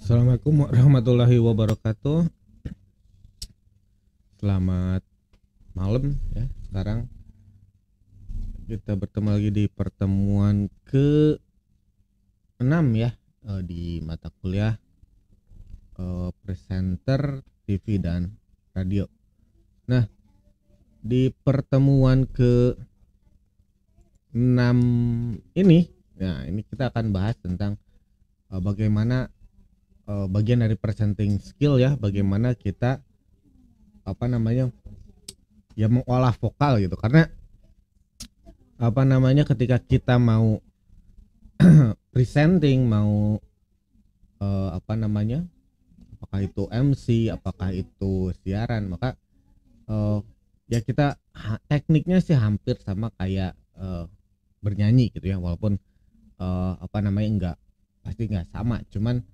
Assalamualaikum warahmatullahi wabarakatuh. Selamat malam ya. Sekarang kita bertemu lagi di pertemuan ke-6 ya, di mata kuliah presenter TV dan radio. Nah, di pertemuan ke-6 ini, nah ini kita akan bahas tentang bagaimana bagian dari presenting skill ya, bagaimana kita ya mengolah vokal gitu. Karena ketika kita mau presenting, mau apakah itu MC, apakah itu siaran, maka ya kita tekniknya sih hampir sama kayak bernyanyi gitu ya, walaupun enggak pasti nggak sama, cuman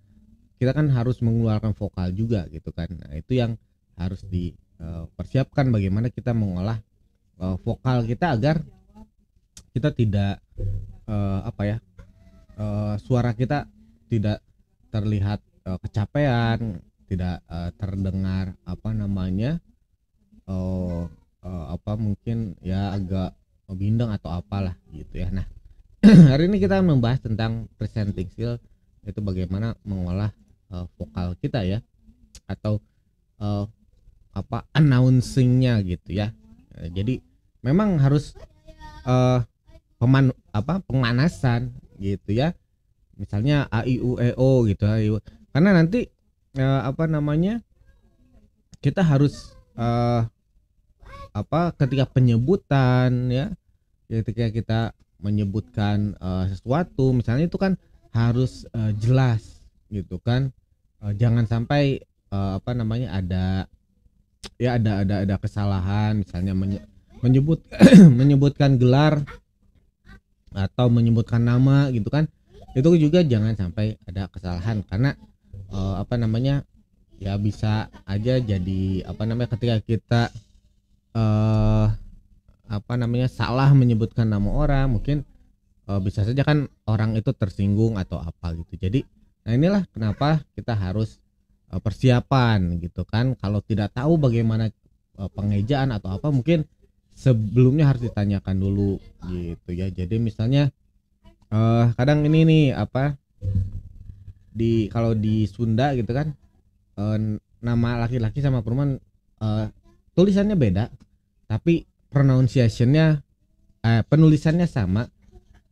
kita kan harus mengeluarkan vokal juga gitu kan. Nah, itu yang harus dipersiapkan, bagaimana kita mengolah vokal kita agar kita tidak suara kita tidak terlihat kecapean, tidak terdengar mungkin ya agak bindeng atau apalah gitu ya. Nah, hari ini kita membahas tentang presenting skill, itu bagaimana mengolah vokal kita ya, atau announcingnya gitu ya. Jadi memang harus pemanasan gitu ya, misalnya a i u e o gitu ya. Karena nanti kita harus ketika penyebutan ya, ketika kita menyebutkan sesuatu misalnya, itu kan harus jelas gitu kan. Jangan sampai ada kesalahan, misalnya menyebut menyebutkan gelar atau menyebutkan nama gitu kan. Itu juga jangan sampai ada kesalahan, karena ya bisa aja jadi ketika kita salah menyebutkan nama orang, mungkin bisa saja kan orang itu tersinggung atau apa gitu. Jadi nah inilah kenapa kita harus persiapan gitu kan. Kalau tidak tahu bagaimana pengejaan atau apa, mungkin sebelumnya harus ditanyakan dulu gitu ya. Jadi misalnya kadang ini nih kalau di Sunda gitu kan, nama laki-laki sama perempuan tulisannya beda, tapi penulisannya sama,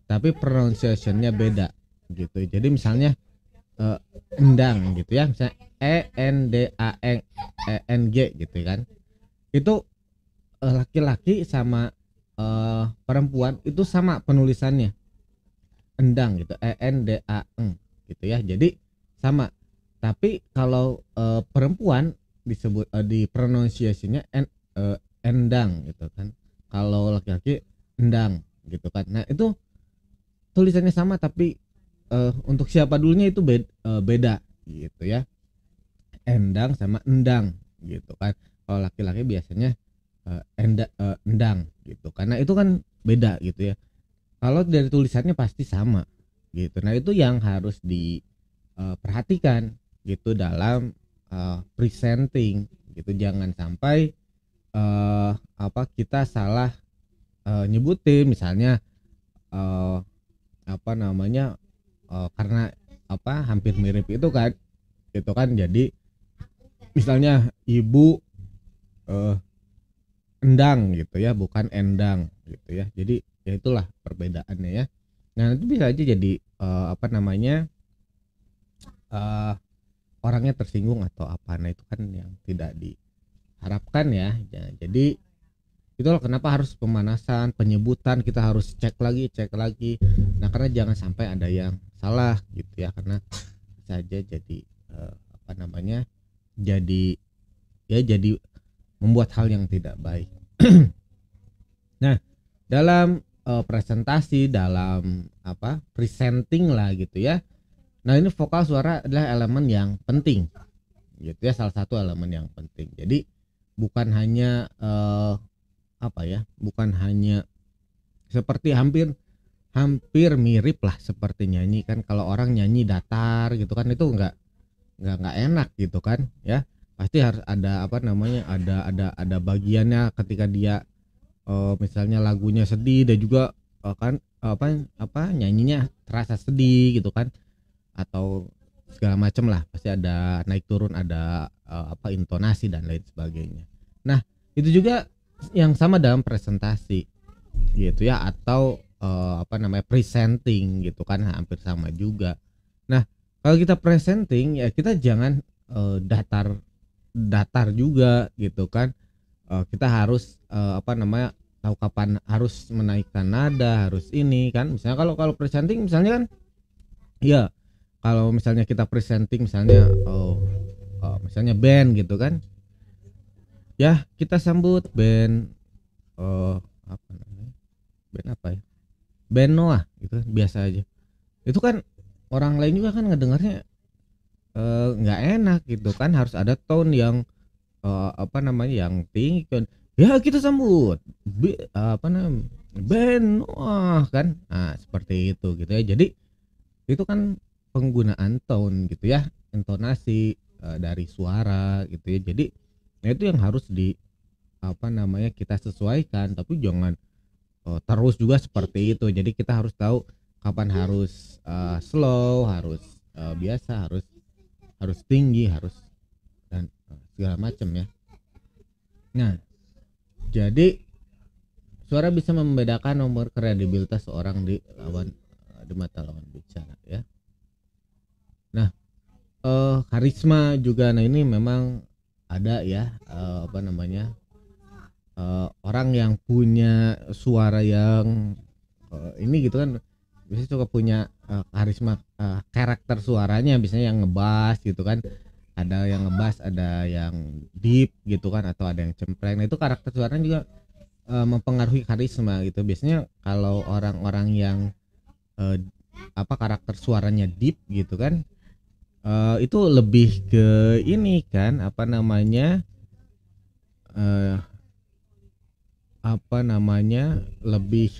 tapi pronunciationnya beda gitu. Jadi misalnya endang gitu ya, misalnya endang gitu kan. Itu laki-laki sama perempuan itu sama penulisannya, endang gitu, endang gitu ya. Jadi sama, tapi kalau perempuan disebut di pronunciasinya endang gitu kan, kalau laki-laki endang gitu kan. Nah, itu tulisannya sama, tapi untuk siapa dulunya itu beda gitu ya, endang sama endang gitu kan. Kalau laki-laki biasanya endang gitu, karena itu kan beda gitu ya. Kalau dari tulisannya pasti sama gitu. Nah, itu yang harus diperhatikan gitu dalam presenting gitu. Jangan sampai kita salah nyebutin, misalnya karena hampir mirip itu kan gitu kan. Jadi misalnya ibu endang gitu ya, bukan endang gitu ya. Jadi ya itulah perbedaannya ya. Nah, itu bisa aja jadi orangnya tersinggung atau apa. Nah, itu kan yang tidak diharapkan ya. Jadi itulah kenapa harus pemanasan, penyebutan kita harus cek lagi. Nah, karena jangan sampai ada yang salah gitu ya, karena bisa aja jadi jadi membuat hal yang tidak baik. Nah, dalam presentasi, dalam presenting lah gitu ya. Nah, ini vokal suara adalah elemen yang penting gitu ya, salah satu elemen yang penting. Jadi bukan hanya bukan hanya seperti hampir mirip lah seperti nyanyi kan. Kalau orang nyanyi datar gitu kan, itu nggak enak gitu kan ya. Pasti harus ada apa namanya, ada bagiannya ketika dia misalnya lagunya sedih dan juga kan nyanyinya terasa sedih gitu kan, atau segala macam lah, pasti ada naik turun, ada intonasi dan lain sebagainya. Nah itu juga yang sama dalam presentasi gitu ya, atau presenting gitu kan, hampir sama juga. Nah kalau kita presenting ya kita jangan datar juga gitu kan. Kita harus tahu kapan harus menaikkan nada, harus ini kan. Misalnya kalau presenting misalnya kan ya, kalau misalnya kita presenting misalnya misalnya band gitu kan ya, kita sambut band apa namanya, band apa ya, band Noah gitu kan, biasa aja. Itu kan orang lain juga kan ngedengarnya nggak enak gitu kan, harus ada tone yang yang tinggi kan. Ya kita sambut band Noah kan, nah seperti itu gitu ya. Jadi itu kan penggunaan tone gitu ya, intonasi dari suara gitu ya. Jadi itu yang harus kita sesuaikan, tapi jangan terus juga seperti itu. Jadi kita harus tahu kapan harus slow, harus biasa, harus tinggi, harus dan segala macam ya. Nah jadi suara bisa membedakan nomor kredibilitas seorang di mata lawan bicara ya. Nah karisma juga, nah ini memang ada ya orang yang punya suara yang ini gitu kan, biasanya suka punya karisma, karakter suaranya biasanya yang ngebass gitu kan, ada yang ngebass, ada yang deep gitu kan, atau ada yang cempreng. Nah itu karakter suaranya juga mempengaruhi karisma gitu. Biasanya kalau orang-orang yang karakter suaranya deep gitu kan, itu lebih ke ini kan lebih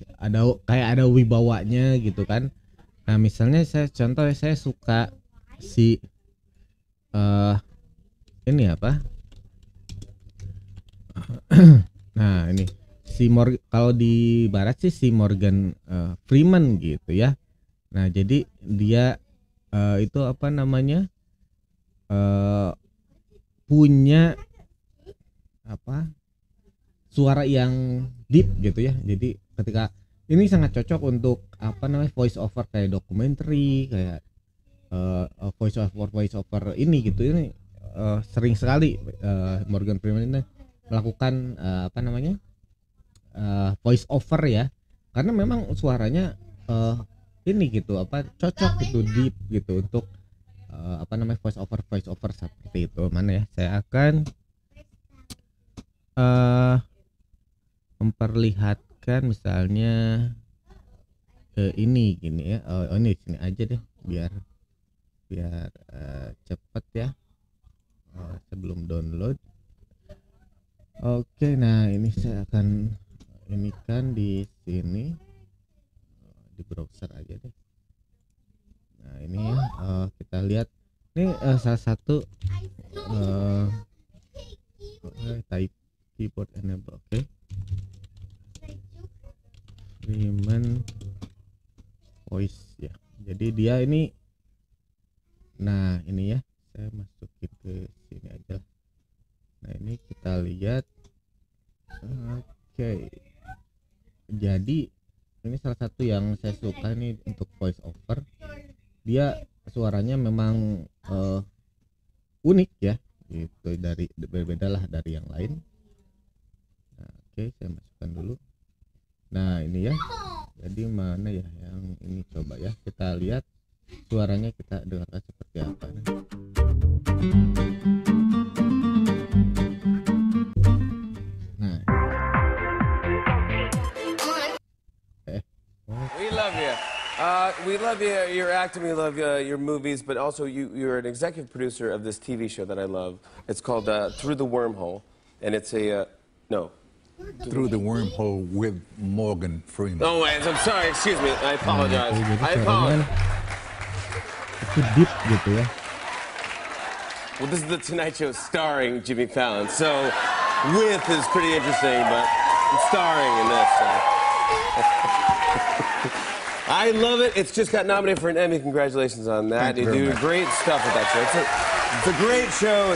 ada wibawanya gitu kan. Nah misalnya saya suka si ini nah ini kalau di barat sih si Morgan Freeman gitu ya. Nah jadi dia itu punya suara yang deep gitu ya. Jadi ketika ini sangat cocok untuk voice over kayak dokumenter, kayak voice over ini gitu. Ini sering sekali Morgan Freeman ini melakukan voice over ya, karena memang suaranya ini gitu cocok gitu, deep gitu untuk voice over seperti itu. Mana ya, saya akan memperlihatkan misalnya ini gini ya. Ini sini aja deh biar cepet ya sebelum download. Oke, nah ini saya akan ini kan di sini di browser aja deh. Nah ini ya, kita lihat ini salah satu type keyboard enable. Oke, Freeman voice ya. Jadi dia ini, nah ini ya, saya masukin ke sini aja. Nah ini kita lihat. Oke, jadi ini salah satu yang saya suka nih untuk voice over. Dia suaranya memang unik ya, gitu, berbeda lah dari yang lain. Nah, oke, saya masukkan dulu. Nah ini ya, jadi mana ya yang ini, coba ya kita lihat suaranya, kita dengarkan seperti apa. Nah, we love your acting, we love your movies, but also you're an executive producer of this TV show that I love. It's called Through the Wormhole, and it's Through the Wormhole with Morgan Freeman. Oh wait, I'm sorry, excuse me, I apologize. Itu deep gitu ya. Well, this is the Tonight Show starring Jimmy Fallon. So, with is pretty interesting, but I'm starring in this. So. I love it. It's just got nominated for an Emmy. Congratulations on that. Thank you You very do much. great stuff with that show. It's a great show.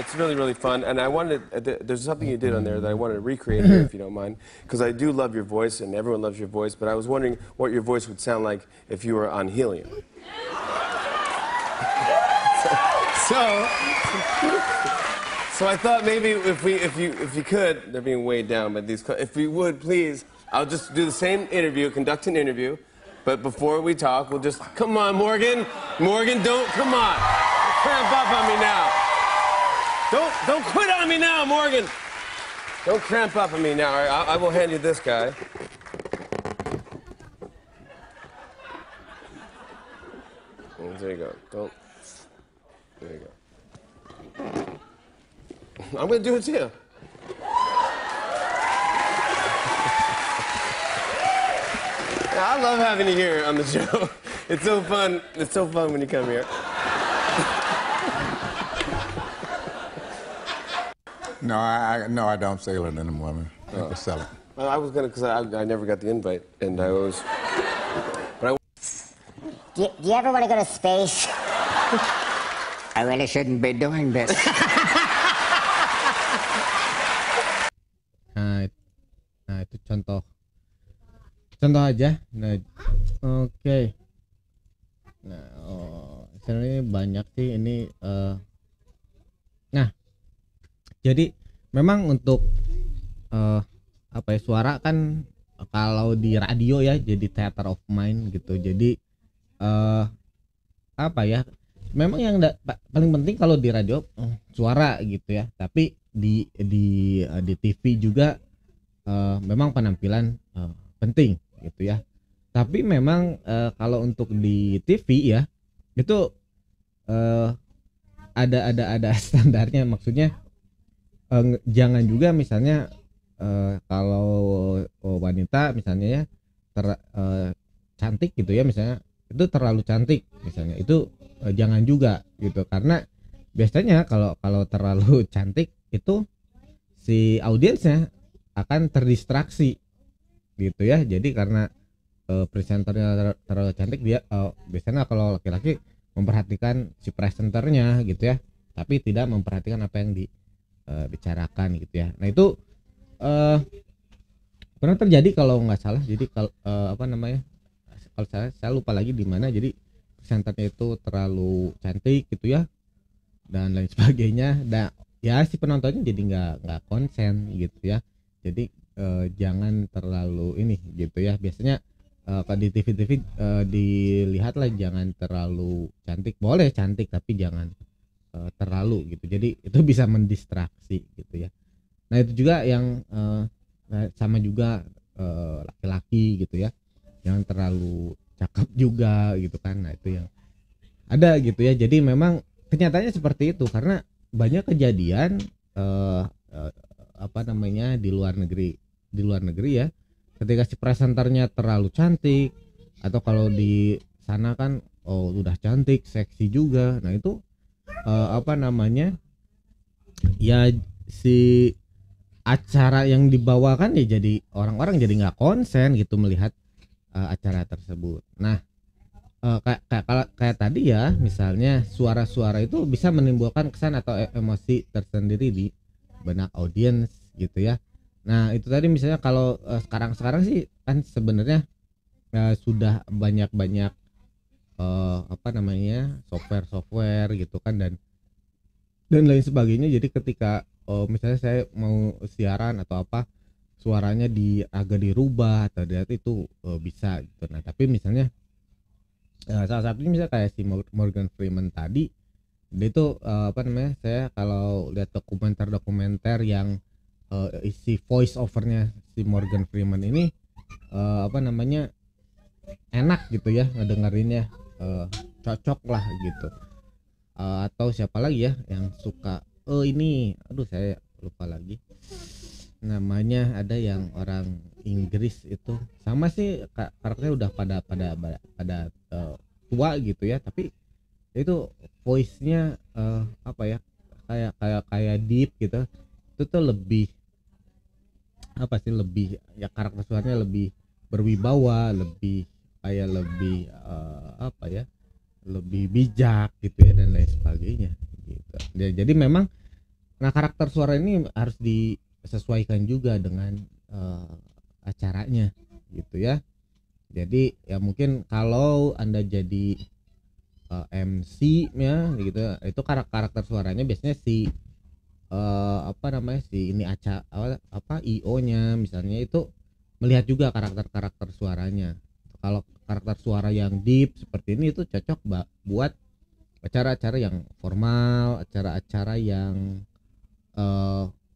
It's really, really fun. And I wanted, there's something you did on there that I wanted to recreate here, if you don't mind. Because I do love your voice, and everyone loves your voice. But I was wondering what your voice would sound like if you were on helium. So I thought maybe if you could, they're being weighed down by these. If you would please, I'll just do the same interview, conduct an interview, but before we talk, we'll just come on, Morgan, don't come on, cramp up on me now. Don't quit on me now, Morgan. Don't cramp up on me now. All right, I will hand you this guy. There you go. Don't. There you go. I'm going to do it to you. I love having you here on the show. It's so fun. It's so fun when you come here. No, I don't sail it anymore. I just sell it. Well, I was going to, because I never got the invite, and I was. Do you ever want to go to space? I really shouldn't be doing this. Nah, itu contoh aja. Nah, oke. Nah, sebenarnya banyak sih ini. Nah, jadi memang untuk apa ya, suara kan kalau di radio ya jadi theater of mind gitu. Jadi apa ya? Memang yang paling penting kalau di radio suara gitu ya. Tapi di TV juga memang penampilan penting gitu ya. Tapi memang kalau untuk di TV ya itu ada standarnya, maksudnya jangan juga misalnya kalau wanita misalnya ya cantik gitu ya, misalnya itu terlalu cantik misalnya, itu jangan juga gitu, karena biasanya kalau terlalu cantik itu si audiensnya akan terdistraksi gitu ya. Jadi karena presenternya terlalu cantik, dia biasanya kalau laki-laki memperhatikan si presenternya gitu ya, tapi tidak memperhatikan apa yang dibicarakan gitu ya. Nah itu pernah terjadi kalau nggak salah. Jadi kalau apa namanya, kalau saya lupa lagi di mana, jadi presenternya itu terlalu cantik gitu ya dan lain sebagainya. Nah ya si penontonnya jadi nggak konsen gitu ya. Jadi jangan terlalu ini gitu ya. Biasanya kalau di TV dilihatlah jangan terlalu cantik. Boleh cantik tapi jangan terlalu gitu. Jadi itu bisa mendistraksi gitu ya. Nah itu juga yang sama juga laki-laki gitu ya, jangan terlalu cakep juga gitu kan. Nah itu yang ada gitu ya. Jadi memang kenyataannya seperti itu, karena banyak kejadian apa namanya di luar negeri ya, ketika si presenternya terlalu cantik, atau kalau di sana kan udah cantik, seksi juga. Nah itu apa namanya ya, si acara yang dibawakan ya jadi orang-orang jadi nggak konsen gitu melihat acara tersebut. Nah kayak tadi ya, misalnya suara-suara itu bisa menimbulkan kesan atau emosi tersendiri di benak audiens gitu ya. Nah itu tadi misalnya kalau sekarang sih kan sebenarnya sudah banyak apa namanya software gitu kan, dan lain sebagainya. Jadi ketika misalnya saya mau siaran atau apa, suaranya agak dirubah atau itu bisa gitu. Nah tapi misalnya salah satunya misalnya kayak si Morgan Freeman tadi, dia itu apa namanya, saya kalau lihat dokumenter yang isi voice overnya si Morgan Freeman ini apa namanya enak gitu ya ngedengerinnya, cocok lah gitu. Atau siapa lagi ya yang suka ini, aduh saya lupa lagi namanya, ada yang orang Inggris itu sama sih karakternya udah pada tua gitu ya, tapi itu voice-nya apa ya, kayak deep gitu. Itu tuh lebih apa sih, lebih ya karakter suaranya lebih berwibawa, lebih kayak lebih apa ya, lebih bijak gitu ya dan lain sebagainya gitu. Jadi memang nah karakter suara ini harus disesuaikan juga dengan acaranya gitu ya. Jadi ya mungkin kalau Anda jadi MC ya gitu, itu karakter suaranya biasanya si apa namanya, si ini apa IO-nya misalnya itu melihat juga karakter suaranya. Kalau karakter suara yang deep seperti ini itu cocok buat acara-acara yang formal, acara-acara yang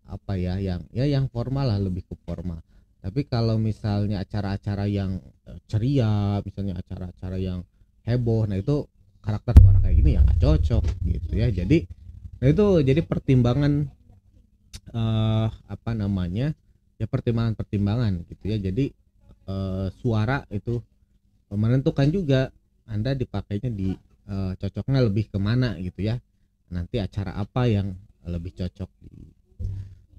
apa ya, yang formal lah, lebih ke formal. Tapi kalau misalnya acara-acara yang ceria, misalnya acara-acara yang heboh, nah itu karakter suara kayak gini ya nggak cocok gitu ya. Jadi nah itu jadi pertimbangan apa namanya ya, pertimbangan gitu ya. Jadi suara itu menentukan juga Anda dipakainya di cocoknya lebih kemana gitu ya, nanti acara apa yang lebih cocok di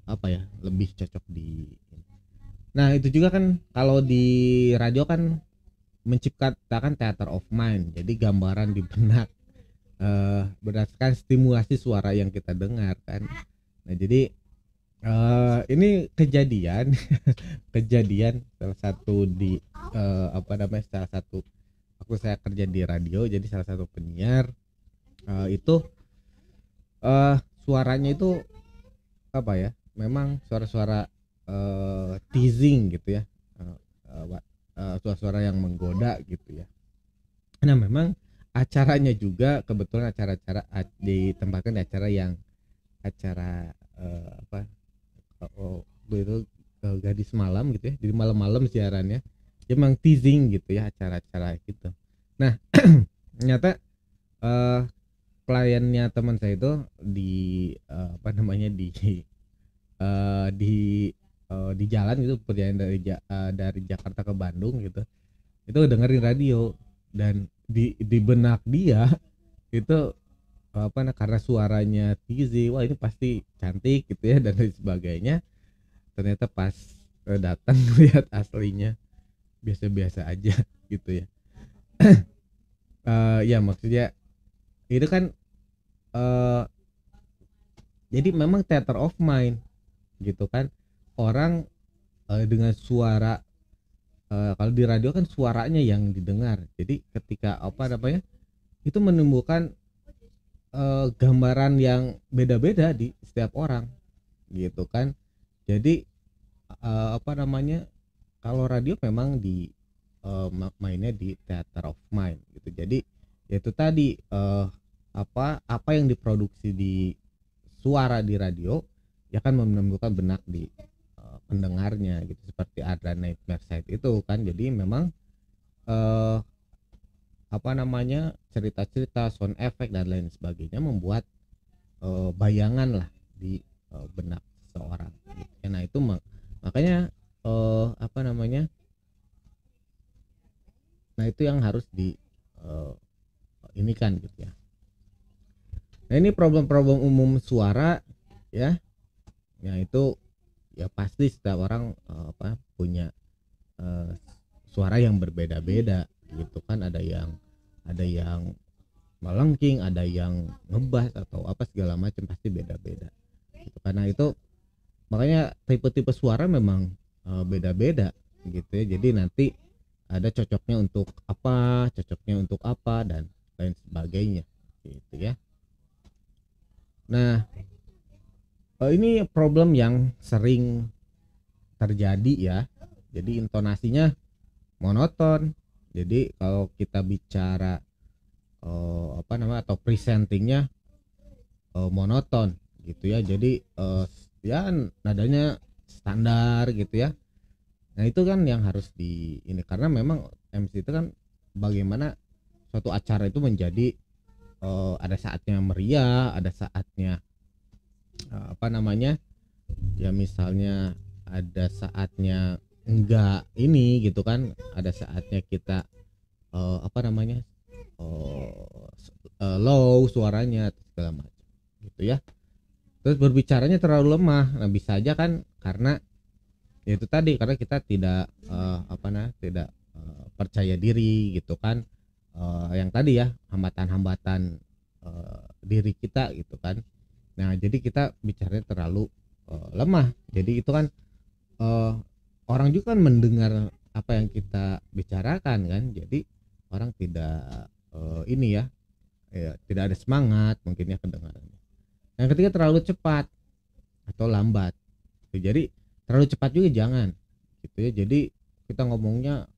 apa ya, lebih cocok di. Nah itu juga kan kalau di radio kan menciptakan theater of mind, jadi gambaran di benak berdasarkan stimulasi suara yang kita dengar kan. Nah jadi ini kejadian kejadian salah satu di apa namanya, salah satu saya kerja di radio, jadi salah satu penyiar itu suaranya itu apa ya, memang suara-suara teasing gitu ya, suara-suara yang menggoda gitu ya. Nah memang acaranya juga kebetulan acara-acara ditempatkan di acara yang acara apa itu gadis malam gitu ya, jadi malam-malam siarannya emang teasing gitu ya, acara-acara gitu. Nah ternyata kliennya teman saya itu di apa namanya, di jalan gitu, perjalanan dari Jakarta ke Bandung gitu, itu dengerin radio, dan di benak dia itu apa, karena suaranya Tizi, wah ini pasti cantik gitu ya dan lain sebagainya. Ternyata pas datang lihat aslinya biasa-biasa aja gitu ya. Ya maksudnya itu kan jadi memang theater of mind gitu kan, orang dengan suara kalau di radio kan suaranya yang didengar, jadi ketika apa namanya itu menimbulkan gambaran yang beda-beda di setiap orang gitu kan. Jadi apa namanya, kalau radio memang di mainnya di theater of mind gitu. Jadi yaitu tadi apa yang diproduksi di suara di radio ya kan menimbulkan benak di pendengarnya gitu, seperti ada Nightmare Side itu kan. Jadi memang apa namanya, cerita-cerita, sound effect dan lain sebagainya membuat bayangan lah di benak seseorang gitu. Nah itu makanya apa namanya, nah itu yang harus di ini kan gitu ya. Nah ini problem-problem umum suara ya, itu ya pasti setiap orang apa punya suara yang berbeda-beda gitu kan. Ada yang melengking, ada yang ngebas atau apa segala macam, pasti beda-beda gitu. Karena itu makanya tipe-tipe suara memang beda-beda gitu ya. Jadi nanti ada cocoknya untuk apa dan lain sebagainya gitu ya. Nah ini problem yang sering terjadi ya. Jadi intonasinya monoton. Jadi kalau kita bicara apa namanya, atau presentingnya monoton gitu ya. Jadi ya nadanya standar gitu ya. Nah itu kan yang harus di ini, karena memang MC itu kan bagaimana suatu acara itu menjadi ada saatnya meriah, ada saatnya apa namanya ya, misalnya ada saatnya enggak ini gitu kan, ada saatnya kita apa namanya low suaranya segala macam gitu ya. Terus berbicaranya terlalu lemah. Nah, bisa aja kan karena ya itu tadi, karena kita tidak tidak percaya diri gitu kan. Yang tadi ya, hambatan-hambatan diri kita gitu kan. Nah, jadi kita bicaranya terlalu lemah. Jadi itu kan orang juga kan mendengar apa yang kita bicarakan kan. Jadi orang tidak ini ya, tidak ada semangat mungkin ya kedengarannya. Yang ketiga terlalu cepat atau lambat. Jadi terlalu cepat juga jangan gitu ya. Jadi kita ngomongnya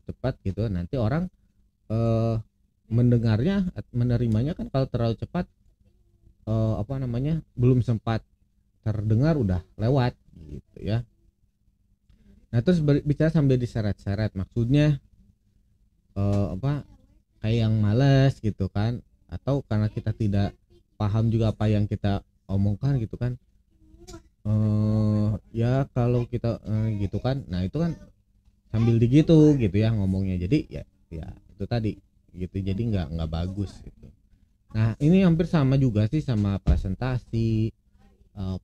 cepat gitu, nanti orang mendengarnya, menerimanya kan kalau terlalu cepat belum sempat terdengar udah lewat gitu ya. Nah, terus bicara sambil diseret-seret, maksudnya kayak yang malas gitu kan, atau karena kita tidak paham juga apa yang kita omongkan gitu kan. Ya kalau kita gitu kan, nah itu kan sambil digitu gitu ya ngomongnya, jadi ya itu tadi gitu, jadi nggak bagus gitu. Nah, ini hampir sama juga sih sama presentasi,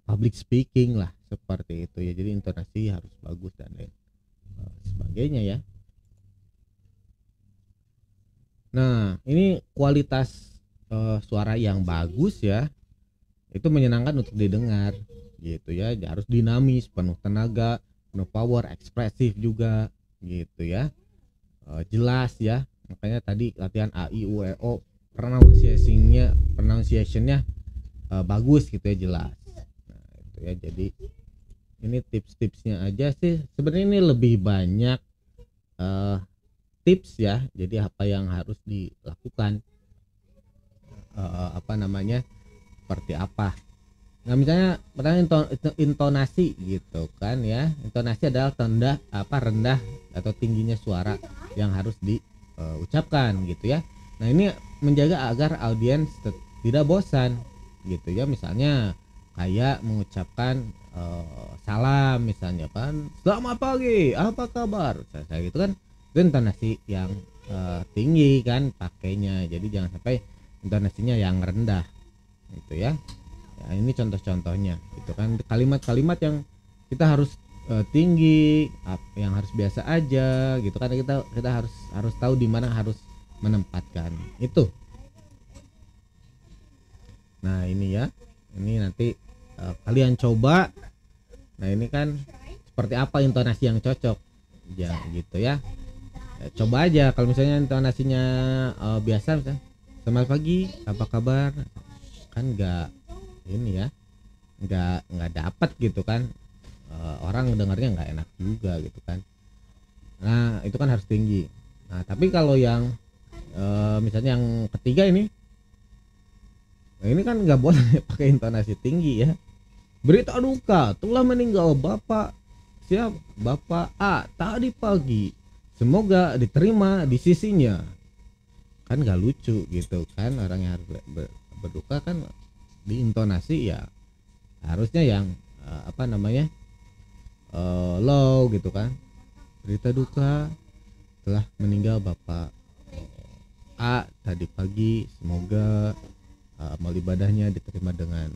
public speaking lah seperti itu ya. Jadi intonasi harus bagus dan lain sebagainya ya. Nah, ini kualitas suara yang bagus ya, itu menyenangkan untuk didengar gitu ya. Harus dinamis, penuh tenaga, penuh power, ekspresif juga gitu ya. Jelas ya. Makanya tadi latihan A I U E O, pronunciationnya bagus gitu ya, jelas. Nah, itu ya. Jadi ini tips-tipsnya aja sih. Sebenarnya ini lebih banyak tips ya. Jadi apa yang harus dilakukan, seperti apa. Nah, misalnya pertanyaan intonasi gitu kan ya. Intonasi adalah rendah atau tingginya suara yang harus diucapkan gitu ya. Nah, ini menjaga agar audiens tidak bosan gitu ya. Misalnya kayak mengucapkan salam misalnya kan, selamat pagi, apa kabar, saya gitu kan. Itu intonasi yang tinggi kan pakainya. Jadi jangan sampai intonasinya yang rendah gitu ya. Ya, ini contoh-contohnya gitu kan. Kalimat-kalimat yang kita harus tinggi, yang harus biasa aja gitu kan. Kita harus tahu di mana harus menempatkan itu. Nah, ini ya, ini nanti kalian coba. Nah, ini kan seperti apa intonasi yang cocok ya gitu ya. Coba aja kalau misalnya intonasinya biasa, misalnya selamat pagi, apa kabar, kan nggak ini ya, nggak dapat gitu kan. Orang dengarnya nggak enak juga gitu kan. Nah, itu kan harus tinggi. Nah, tapi kalau yang misalnya yang ketiga ini, nah ini kan nggak boleh pakai intonasi tinggi ya. Berita duka, telah meninggal Bapak A tadi pagi, semoga diterima di sisinya. Kan nggak lucu gitu kan. Orang yang harus berduka kan di intonasi ya harusnya yang low gitu kan. Berita duka, telah meninggal Bapak A tadi pagi, semoga amal ibadahnya diterima dengan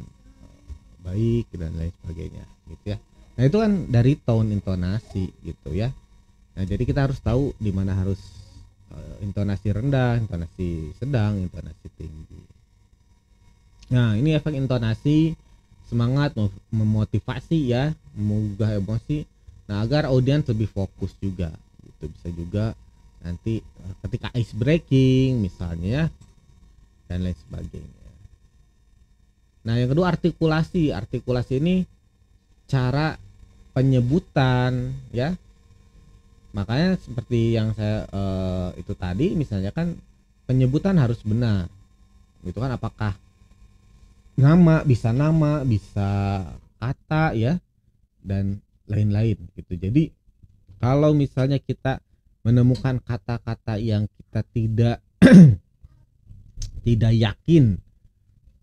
baik dan lain sebagainya gitu ya. Nah, itu kan dari tone intonasi gitu ya. Nah, jadi kita harus tahu di mana harus intonasi rendah, intonasi sedang, intonasi tinggi. Nah, ini efek intonasi, semangat, memotivasi ya, menggugah emosi. Nah, agar audiens lebih fokus juga gitu. Bisa juga nanti ketika ice breaking misalnya dan lain sebagainya. Nah, yang kedua artikulasi. Artikulasi ini cara penyebutan ya. Makanya seperti yang saya itu tadi, misalnya kan penyebutan harus benar gitu kan. Apakah nama bisa kata ya, dan lain-lain gitu. Jadi kalau misalnya kita menemukan kata-kata yang kita tidak yakin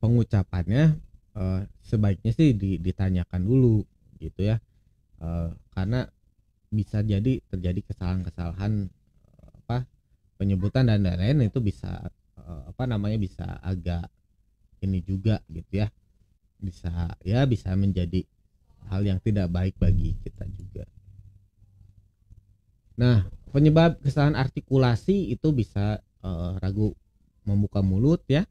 pengucapannya, sebaiknya sih ditanyakan dulu gitu ya. Karena bisa jadi terjadi kesalahan penyebutan dan lain-lain, itu bisa apa namanya bisa agak ini juga gitu ya, bisa menjadi hal yang tidak baik bagi kita juga. Nah, penyebab kesalahan artikulasi itu bisa ragu membuka mulut ya,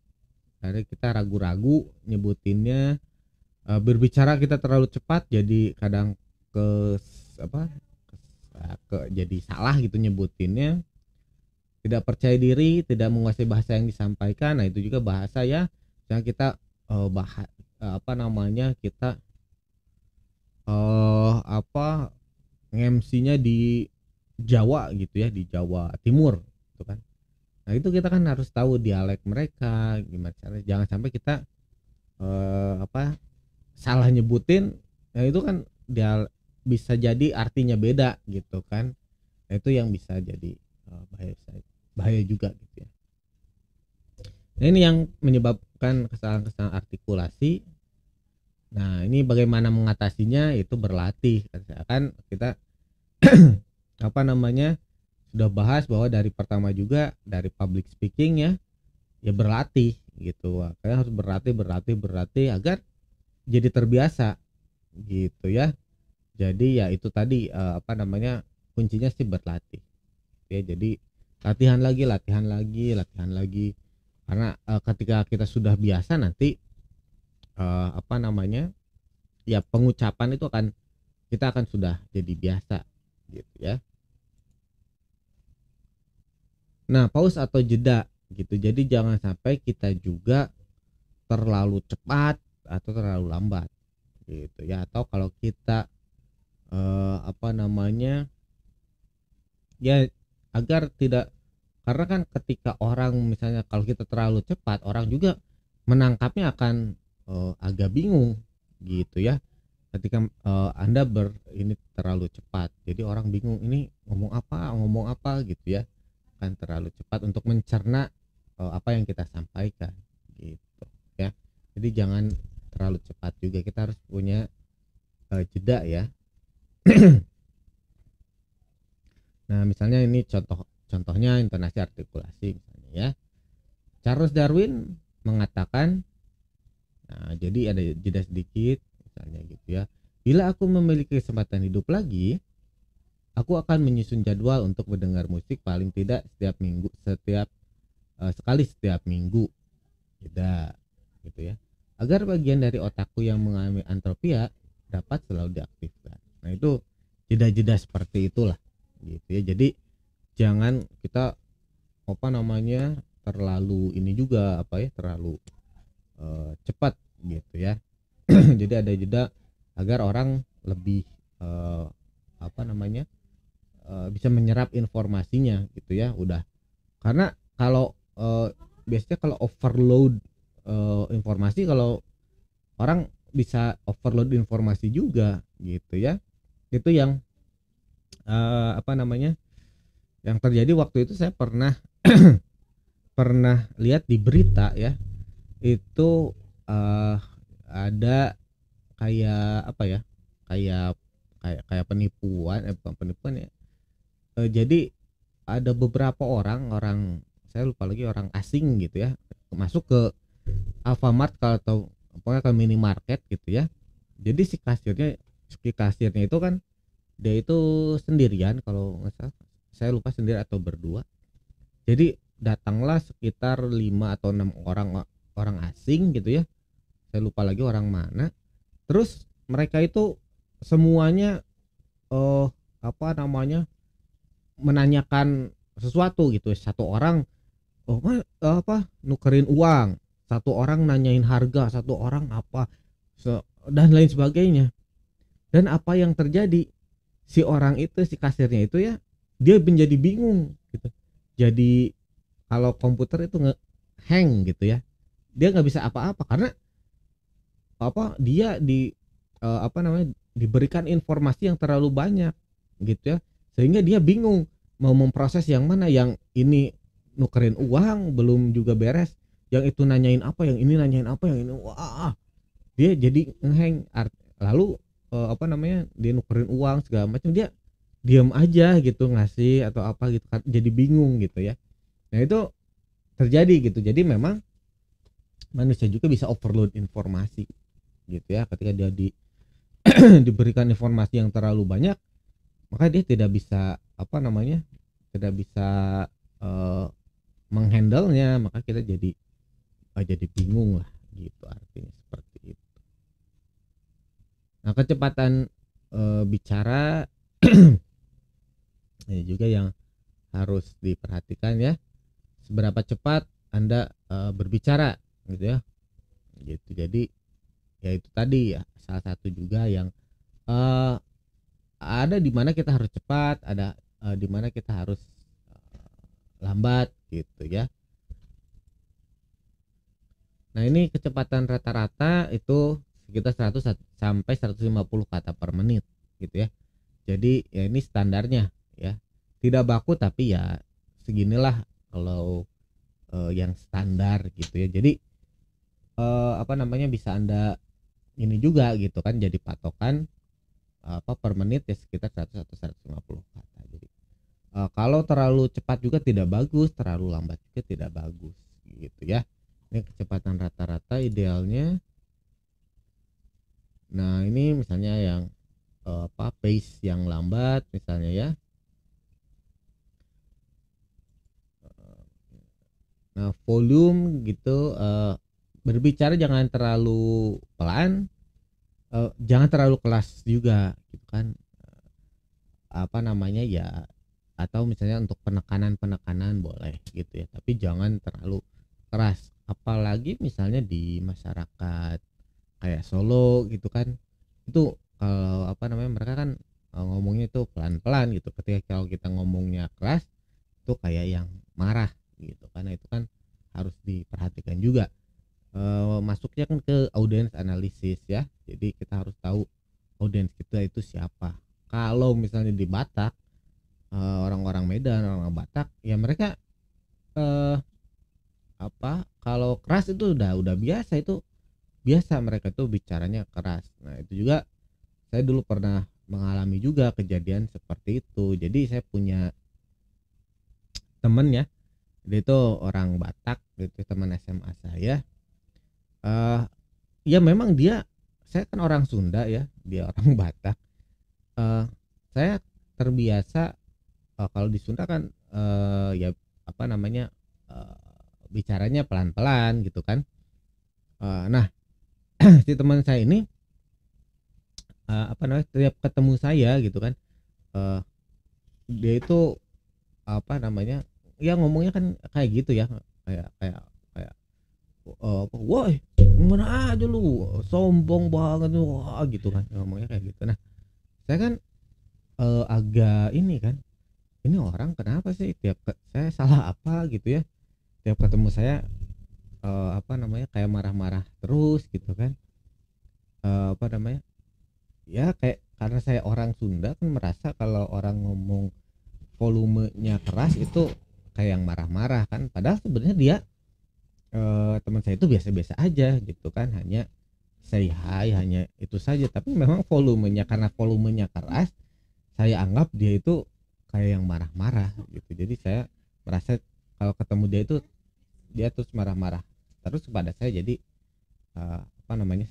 karena kita ragu-ragu nyebutinnya, berbicara kita terlalu cepat jadi kadang apa jadi salah gitu nyebutinnya, tidak percaya diri, tidak menguasai bahasa yang disampaikan. Nah, itu juga bahasa ya yang kita apa namanya kita nge-MC-nya di Jawa gitu ya, di Jawa Timur gitu kan. Nah, itu kita kan harus tahu dialek mereka gimana caranya, jangan sampai kita salah nyebutin. Nah, itu kan dia bisa jadi artinya beda gitu kan. Nah, itu yang bisa jadi bahaya juga gitu ya. Nah, ini yang menyebabkan kesalahan-kesalahan artikulasi. Nah, ini bagaimana mengatasinya, itu berlatih. Kan kita apa namanya sudah bahas bahwa dari pertama juga dari public speaking ya berlatih gitu. Kalian harus berlatih agar jadi terbiasa gitu ya. Jadi ya itu tadi apa namanya kuncinya sih berlatih ya. Jadi latihan lagi karena ketika kita sudah biasa nanti apa namanya ya pengucapan itu kita akan sudah jadi biasa gitu ya. Nah, pause atau jeda gitu, jadi jangan sampai kita juga terlalu cepat atau terlalu lambat gitu ya. Atau kalau kita apa namanya ya agar tidak, karena kan ketika orang misalnya kalau kita terlalu cepat, orang juga menangkapnya akan agak bingung gitu ya. Ketika Anda ini terlalu cepat, jadi orang bingung ini ngomong apa gitu ya, kan terlalu cepat untuk mencerna apa yang kita sampaikan gitu ya. Jadi jangan terlalu cepat juga, kita harus punya jeda ya. Nah, misalnya ini contohnya intonasi artikulasi misalnya ya. Charles Darwin mengatakan, nah jadi ada jeda sedikit misalnya gitu ya. Bila aku memiliki kesempatan hidup lagi, aku akan menyusun jadwal untuk mendengar musik paling tidak sekali setiap minggu. Jeda gitu ya. Agar bagian dari otakku yang mengalami antropia dapat selalu diaktifkan. Nah, itu jeda-jeda seperti itulah gitu ya. Jadi jangan kita apa namanya terlalu ini juga terlalu cepat gitu ya. Jadi ada jeda agar orang lebih apa namanya bisa menyerap informasinya gitu ya. Udah, karena kalau biasanya kalau overload informasi, kalau orang bisa overload informasi juga gitu ya. Itu yang apa namanya yang terjadi waktu itu. Saya pernah lihat di berita ya, itu ada kayak apa ya, kayak penipuan bukan penipuan ya. Jadi ada beberapa orang saya lupa lagi, orang asing gitu ya, masuk ke Alfamart atau pokoknya ke minimarket gitu ya. Jadi si kasirnya itu kan dia itu sendirian, kalau nggak salah saya lupa sendiri atau berdua. Jadi datanglah sekitar 5 atau 6 orang asing gitu ya, saya lupa lagi orang mana. Terus mereka itu semuanya apa namanya menanyakan sesuatu gitu. Satu orang nukerin uang, satu orang nanyain harga, satu orang dan lain sebagainya. Dan apa yang terjadi, si orang itu, si kasirnya itu ya, dia menjadi bingung gitu. Jadi kalau komputer itu hang gitu ya, dia nggak bisa apa-apa karena dia diberikan informasi yang terlalu banyak gitu ya, sehingga dia bingung mau memproses yang mana. Yang ini nukerin uang belum juga beres, yang itu nanyain apa, yang ini nanyain apa, yang ini dia jadi ngehang. Lalu dia nukerin uang segala macam, dia diam aja gitu, ngasih atau apa gitu kan, jadi bingung gitu ya. Nah, itu terjadi gitu. Jadi memang manusia juga bisa overload informasi gitu ya, ketika dia diberikan informasi yang terlalu banyak, maka dia tidak bisa tidak bisa menghandlenya, maka kita jadi bingung lah gitu, artinya seperti itu. Nah, kecepatan bicara ini juga yang harus diperhatikan ya, seberapa cepat Anda berbicara gitu ya, gitu. Jadi ya itu tadi ya, salah satu juga yang ada di mana kita harus cepat, ada di mana kita harus lambat gitu ya. Nah, ini kecepatan rata-rata itu sekitar 100 sampai 150 kata per menit gitu ya. Jadi ya ini standarnya ya. Tidak baku tapi ya seginilah kalau yang standar gitu ya. Jadi bisa Anda ini juga gitu kan, jadi patokan per menit ya sekitar 100 atau 150 kata. Jadi kalau terlalu cepat juga tidak bagus, terlalu lambat juga tidak bagus gitu ya. Ini kecepatan rata-rata idealnya. Nah, ini misalnya yang pace yang lambat misalnya ya. Nah, volume gitu, berbicara jangan terlalu pelan, jangan terlalu keras juga gitu kan. Ya, atau misalnya untuk penekanan boleh gitu ya, tapi jangan terlalu keras, apalagi misalnya di masyarakat kayak Solo gitu kan. Itu mereka kan ngomongnya itu pelan-pelan gitu. Ketika kalau kita ngomongnya keras itu kayak yang marah gitu, karena itu kan harus diperhatikan juga. Masuknya kan ke audience analisis ya, jadi kita harus tahu audiens kita itu siapa. Kalau misalnya di Batak, orang-orang Medan, orang Batak ya, mereka kalau keras itu udah biasa, itu biasa mereka tuh bicaranya keras. Nah, itu juga saya dulu pernah mengalami juga kejadian seperti itu. Jadi saya punya temen ya, dia itu orang Batak gitu, teman SMA saya. Ya memang saya kan orang Sunda ya, dia orang Batak. Saya terbiasa kalau di Sunda kan bicaranya pelan-pelan gitu kan. Nah, si teman saya ini tiap ketemu saya gitu kan, dia itu ya ngomongnya kan kayak gitu ya, kayak woi gimana aja lu, sombong banget lu, wah gitu kan ngomongnya kayak gitu. Nah, saya kan agak ini kan, ini orang kenapa sih saya salah apa gitu ya, tiap ketemu saya kayak marah-marah terus gitu kan. Ya kayak karena saya orang Sunda kan merasa kalau orang ngomong volumenya keras itu kayak yang marah-marah kan, padahal sebenarnya dia teman saya itu biasa-biasa aja gitu kan, hanya say hi, hanya itu saja. Tapi memang karena volumenya keras, saya anggap dia itu kayak yang marah-marah gitu. Jadi saya merasa kalau ketemu dia terus marah-marah terus kepada saya, jadi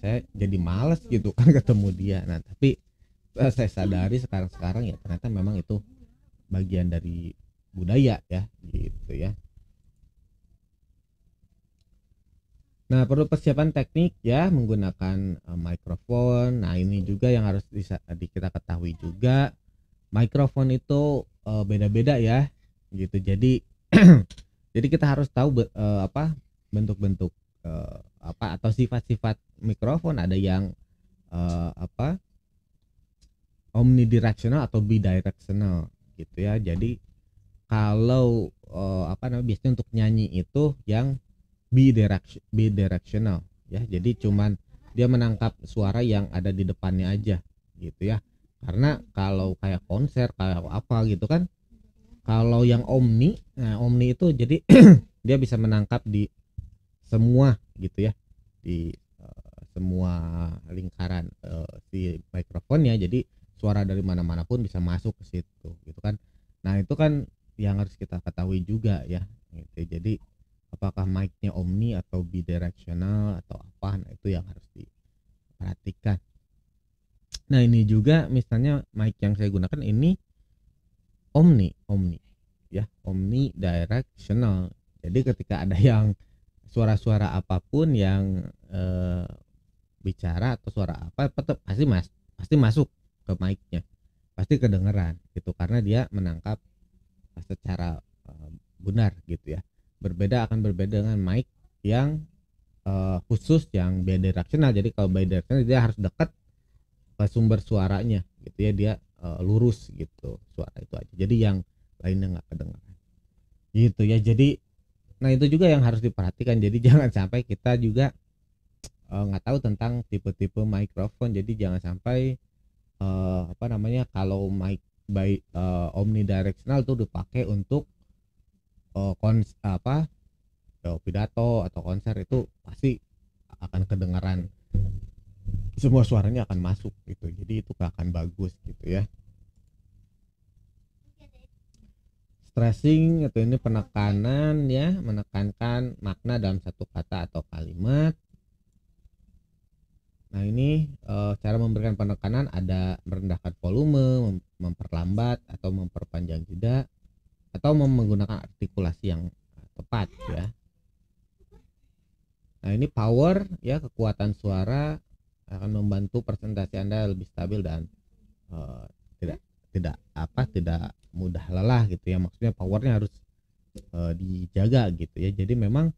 saya jadi males gitu kan ketemu dia. Nah, tapi saya sadari sekarang ya ternyata memang itu bagian dari budaya ya gitu ya. Nah, perlu persiapan teknik ya, menggunakan mikrofon. Nah, ini juga yang harus kita ketahui juga, mikrofon itu beda-beda ya gitu. Jadi jadi kita harus tahu bentuk-bentuk atau sifat-sifat mikrofon. Ada yang omnidirectional atau bidirectional gitu ya. Jadi kalau biasanya untuk nyanyi itu yang bidirectional ya, jadi cuman dia menangkap suara yang ada di depannya aja gitu ya. Karena kalau kayak konser kayak apa gitu kan, kalau yang omni itu jadi dia bisa menangkap di semua gitu ya, di semua lingkaran si mikrofonnya, jadi suara dari mana-mana pun bisa masuk ke situ gitu kan. Nah, itu kan yang harus kita ketahui juga ya gitu. Jadi apakah mic-nya omni atau bidirectional atau apa. Nah itu yang harus diperhatikan. Nah ini juga misalnya mic yang saya gunakan ini omni ya, omni directional. Jadi ketika ada yang suara-suara apapun yang bicara atau suara apa tetap pasti masuk ke mic-nya, pasti kedengeran gitu, karena dia menangkap secara benar gitu ya. Akan berbeda dengan mic yang khusus yang bidirectional. Jadi kalau bidirectional dia harus dekat ke sumber suaranya gitu ya, dia lurus gitu suara itu aja, jadi yang lainnya nggak kedengeran gitu ya. Jadi nah itu juga yang harus diperhatikan, jadi jangan sampai kita juga nggak tahu tentang tipe-tipe mikrofon. Jadi jangan sampai kalau mic by omnidirectional tuh dipakai untuk pidato atau konser, itu pasti akan kedengaran, semua suaranya akan masuk gitu, jadi itu gak akan bagus gitu ya. Stressing atau ini penekanan ya, menekankan makna dalam satu kata atau kalimat. Nah ini cara memberikan penekanan ada merendahkan volume, memperlambat atau memperpanjang jeda, atau menggunakan artikulasi yang tepat ya. Nah ini power ya, kekuatan suara akan membantu presentasi Anda lebih stabil dan tidak mudah lelah gitu ya. Maksudnya powernya harus dijaga gitu ya. Jadi memang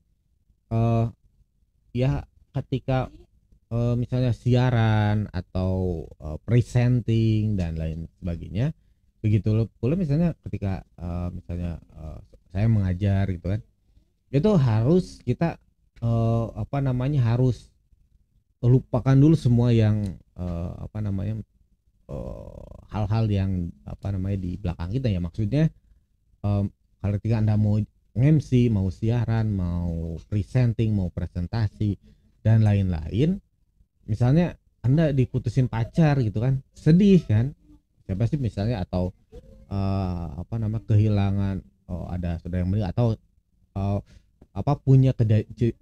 ya ketika misalnya siaran atau presenting dan lain sebagainya, begitu pula misalnya ketika saya mengajar gitu kan, itu harus kita harus lupakan dulu semua yang hal-hal yang di belakang kita ya. Maksudnya kalau ketika Anda mau MC, mau siaran, mau presenting, mau presentasi dan lain-lain, misalnya Anda diputusin pacar gitu kan, sedih kan, siapa sih misalnya, atau kehilangan, ada saudara yang meninggal, atau punya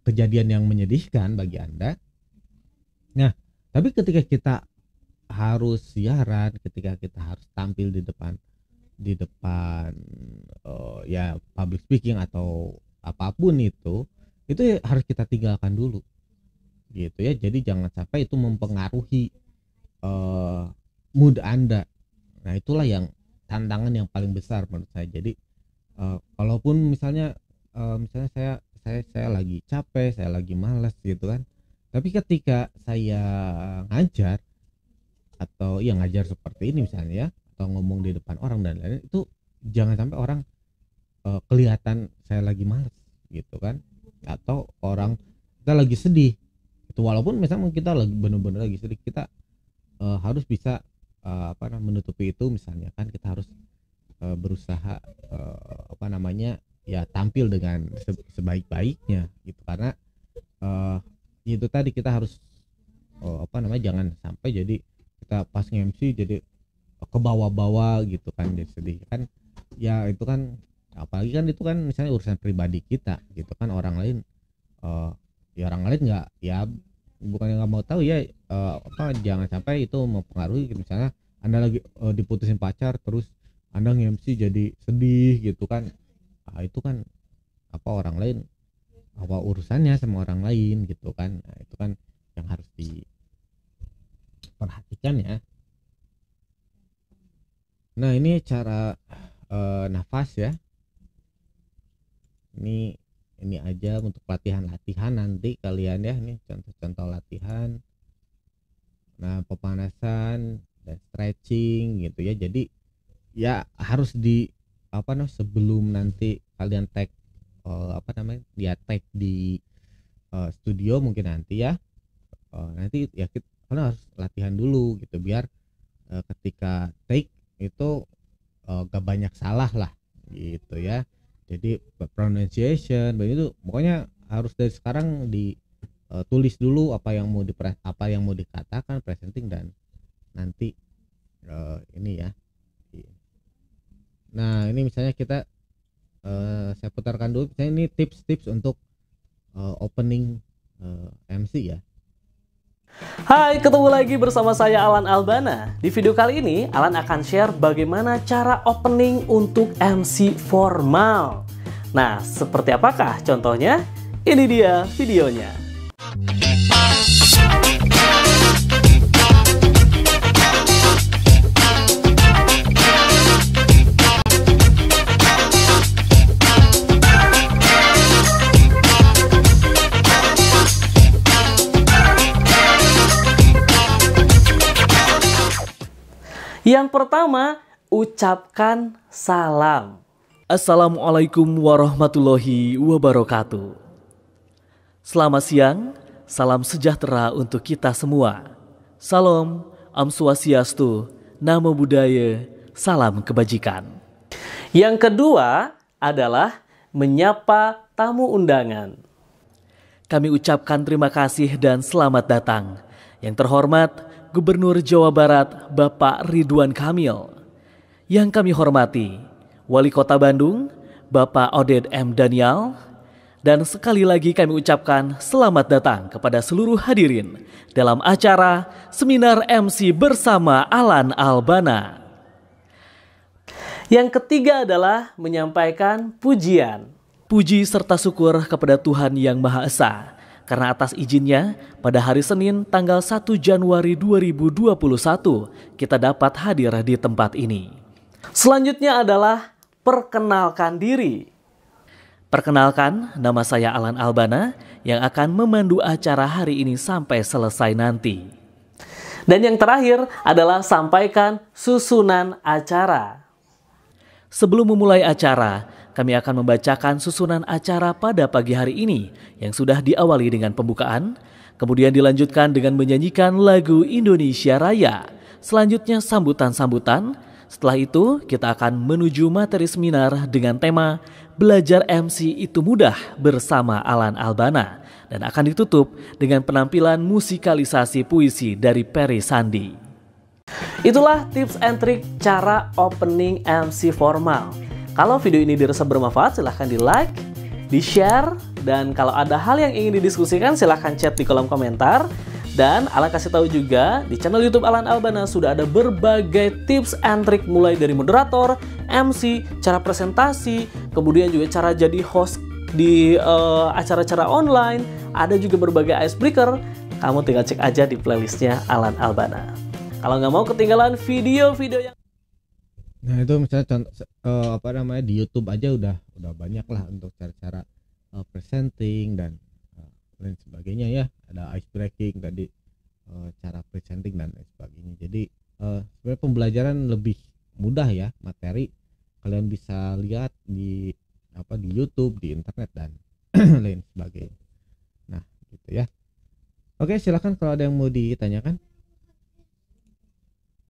kejadian yang menyedihkan bagi Anda. Nah tapi ketika kita harus siaran, ketika kita harus tampil di depan ya public speaking atau apapun itu harus kita tinggalkan dulu gitu ya. Jadi jangan sampai itu mempengaruhi mood Anda. Nah itulah yang tantangan yang paling besar menurut saya. Jadi kalaupun misalnya saya lagi capek, saya lagi malas gitu kan, tapi ketika saya ngajar atau ngajar seperti ini misalnya ya, atau ngomong di depan orang dan lain-lain, itu jangan sampai orang kelihatan saya lagi malas gitu kan, atau orang kita lagi sedih itu, walaupun misalnya kita lagi benar-benar lagi sedih, kita harus bisa menutupi itu. Misalnya kan kita harus berusaha ya tampil dengan sebaik-baiknya gitu, karena itu tadi kita harus jangan sampai jadi kita pas nge-MC jadi ke bawah-bawah gitu kan, jadi sedih kan ya. Itu kan apalagi kan itu kan misalnya urusan pribadi kita gitu kan, orang lain ya orang lain nggak ya, bukannya nggak mau tahu ya, jangan sampai itu mempengaruhi. Misalnya Anda lagi diputusin pacar terus Anda nge-MC jadi sedih gitu kan, itu kan orang lain urusannya sama orang lain gitu kan. Nah, itu kan yang harus diperhatikan ya. Nah ini cara nafas ya, ini aja untuk latihan nanti kalian ya. Ini contoh-contoh latihan. Nah pemanasan dan stretching gitu ya. Jadi ya harus sebelum nanti kalian tag tag di studio mungkin nanti ya, nanti ya kalian harus latihan dulu gitu, biar ketika take itu gak banyak salah lah gitu ya. Jadi pronunciation begitu, pokoknya harus dari sekarang ditulis dulu apa yang mau dikatakan, presenting, dan nanti ini ya. Nah ini misalnya kita saya putarkan dulu. Saya ini tips-tips untuk opening MC ya. Hai, ketemu lagi bersama saya Alan Albana. Di video kali ini, Alan akan share bagaimana cara opening untuk MC formal. Nah, seperti apakah contohnya? Ini dia videonya. Yang pertama, ucapkan salam. Assalamualaikum warahmatullahi wabarakatuh. Selamat siang, salam sejahtera untuk kita semua. Salam, Om Swastiastu, Namo Buddhaya, salam kebajikan. Yang kedua adalah menyapa tamu undangan. Kami ucapkan terima kasih dan selamat datang. Yang terhormat, Gubernur Jawa Barat Bapak Ridwan Kamil. Yang kami hormati Wali Kota Bandung Bapak Oded M. Daniel. Dan sekali lagi kami ucapkan selamat datang kepada seluruh hadirin dalam acara Seminar MC bersama Alan Albana. Yang ketiga adalah menyampaikan pujian. Puji serta syukur kepada Tuhan Yang Maha Esa. Karena atas izinnya, pada hari Senin tanggal 1 Januari 2021, kita dapat hadir di tempat ini. Selanjutnya adalah perkenalkan diri. Perkenalkan, nama saya Alan Albana yang akan memandu acara hari ini sampai selesai nanti. Dan yang terakhir adalah sampaikan susunan acara. Sebelum memulai acara, kami akan membacakan susunan acara pada pagi hari ini yang sudah diawali dengan pembukaan, kemudian dilanjutkan dengan menyanyikan lagu Indonesia Raya. Selanjutnya sambutan-sambutan. Setelah itu kita akan menuju materi seminar dengan tema Belajar MC itu mudah bersama Alan Albana dan akan ditutup dengan penampilan musikalisasi puisi dari Perry Sandi. Itulah tips and trik cara opening MC formal. Kalau video ini dirasa bermanfaat, silahkan di like, di share, dan kalau ada hal yang ingin didiskusikan silahkan chat di kolom komentar. Dan Alan kasih tahu juga di channel YouTube Alan Albana sudah ada berbagai tips and trik mulai dari moderator, MC, cara presentasi, kemudian juga cara jadi host di acara-acara online. Ada juga berbagai icebreaker. Kamu tinggal cek aja di playlistnya Alan Albana. Kalau nggak mau ketinggalan video-video yang Nah itu misalnya contoh di YouTube aja udah banyak lah untuk cara-cara presenting dan lain sebagainya ya. Ada ice breaking tadi, cara presenting dan lain sebagainya. Jadi sebenarnya pembelajaran lebih mudah ya, materi kalian bisa lihat di YouTube, di internet dan lain sebagainya. Nah gitu ya. Oke, silakan kalau ada yang mau ditanyakan.